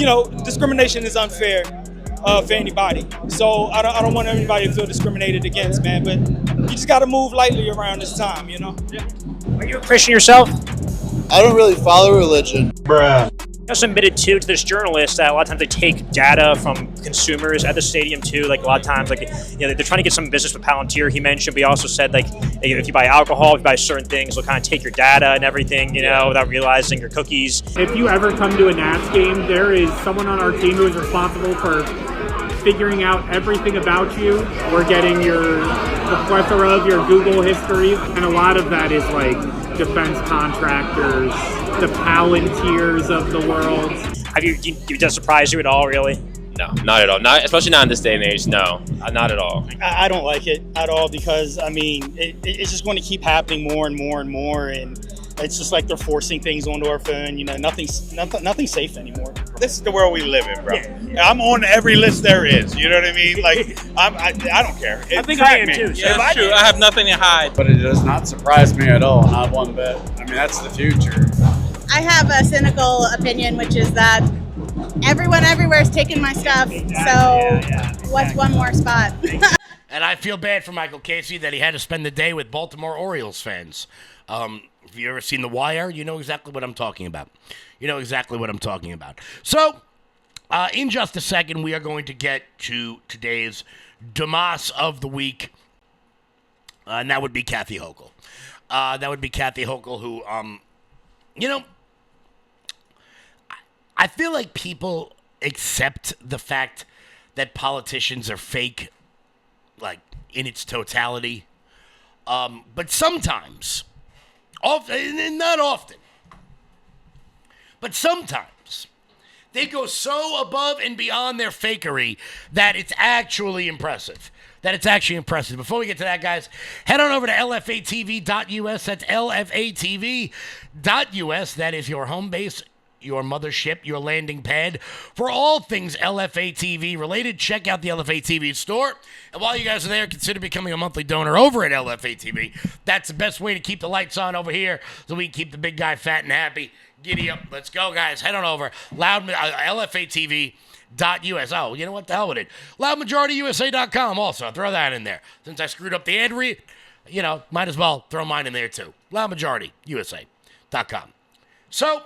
discrimination is unfair for anybody. So I don't want anybody to feel discriminated against, man. But you just got to move lightly around this time, Are you a Christian yourself? I don't really follow religion. Bruh. He also admitted to this journalist that a lot of times they take data from consumers at the stadium too. Like a lot of times, they're trying to get some business with Palantir. He mentioned, but he also said if you buy alcohol, if you buy certain things, they'll kind of take your data and everything, without realizing your cookies. If you ever come to a Nats game, there is someone on our team who is responsible for figuring out everything about you. We're getting the plethora of your Google history, and a lot of that is like defense contractors, the Palantirs of the world. Does that surprise you at all, really? No, not at all. Especially not in this day and age. No, not at all. I don't like it at all because, it's just going to keep happening more and more and more, and it's just like they're forcing things onto our phone. Nothing's safe anymore. This is the world we live in, bro. Yeah. I'm on every list there is. You know what I mean? Like, I don't care. I think I am too. Yeah, that's true. I have nothing to hide. But it does not surprise me at all, not one bit. That's the future. I have a cynical opinion, which is that everyone everywhere is taking my stuff. What's one more spot? And I feel bad for Michael Casey that he had to spend the day with Baltimore Orioles fans. If you ever seen The Wire, you know exactly what I'm talking about. So, in just a second, we are going to get to today's Damas of the week, and that would be Kathy Hochul. Who, I feel like people accept the fact that politicians are fake, like, in its totality. But sometimes, not often, but sometimes, they go so above and beyond their fakery that it's actually impressive. Before we get to that, guys, head on over to lfatv.us. That's lfatv.us. That is your home base, your mothership, your landing pad for all things LFA TV related. Check out the LFA TV store. And while you guys are there, consider becoming a monthly donor over at LFA TV. That's the best way to keep the lights on over here so we can keep the big guy fat and happy. Giddy up. Let's go, guys. Head on over. LFATV.us. Oh, you know what? The hell with it. LoudMajorityUSA.com also. Throw that in there. Since I screwed up the ad read, might as well throw mine in there too. LoudMajorityUSA.com. So,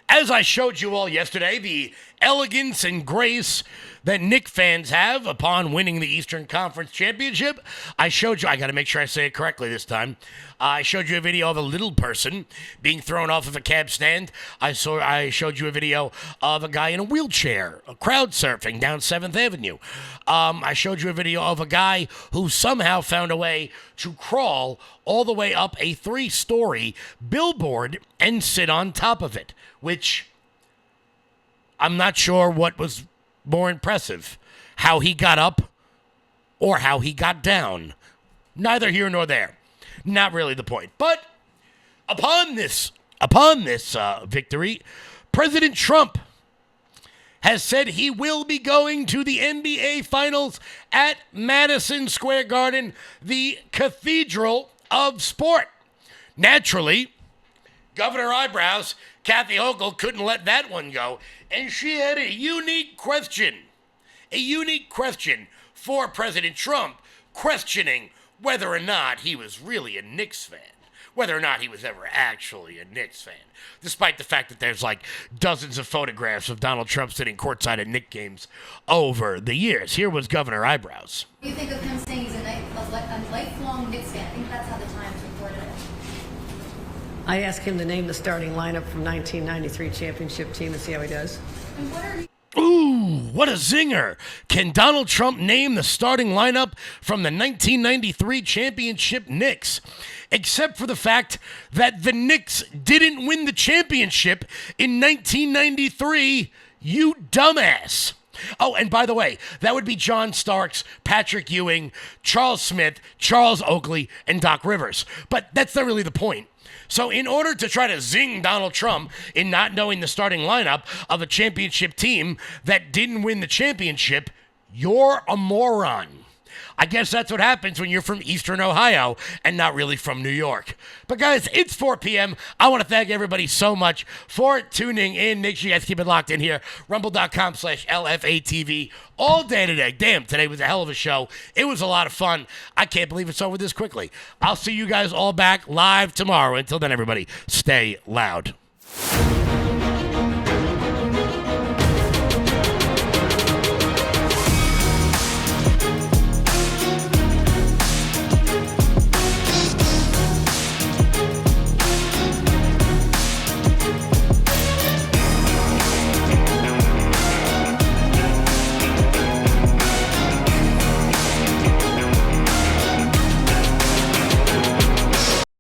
as I showed you all yesterday, the elegance and grace that Knick fans have upon winning the Eastern Conference Championship. I showed you, I got to make sure I say it correctly this time. I showed you a video of a little person being thrown off of a cab stand. I showed you a video of a guy in a wheelchair, crowd surfing down 7th Avenue. I showed you a video of a guy who somehow found a way to crawl all the way up a 3-story billboard and sit on top of it, which I'm not sure what was more impressive, how he got up or how he got down. Neither here nor there. Not really the point. But upon this victory, President Trump has said he will be going to the NBA Finals at Madison Square Garden, the cathedral of sport. Naturally, Governor Eyebrows, Kathy Hochul, couldn't let that one go, and she had a unique question for President Trump, questioning whether or not he was really a Knicks fan, whether or not he was ever actually a Knicks fan, despite the fact that there's like dozens of photographs of Donald Trump sitting courtside at Knicks games over the years. Here was Governor Eyebrows. What do you think of him saying he's a lifelong Knicks fan? I think that's how the Times reported it. I asked him to name the starting lineup from 1993 championship team and see how he does. And what are Ooh, what a zinger. Can Donald Trump name the starting lineup from the 1993 championship Knicks? Except for the fact that the Knicks didn't win the championship in 1993, you dumbass. Oh, and by the way, that would be John Starks, Patrick Ewing, Charles Smith, Charles Oakley, and Doc Rivers. But that's not really the point. So in order to try to zing Donald Trump in not knowing the starting lineup of a championship team that didn't win the championship, you're a moron. I guess that's what happens when you're from Eastern Ohio and not really from New York. But guys, it's 4 p.m. I want to thank everybody so much for tuning in. Make sure you guys keep it locked in here. Rumble.com/LFATV all day today. Damn, today was a hell of a show. It was a lot of fun. I can't believe it's over this quickly. I'll see you guys all back live tomorrow. Until then, everybody, stay loud.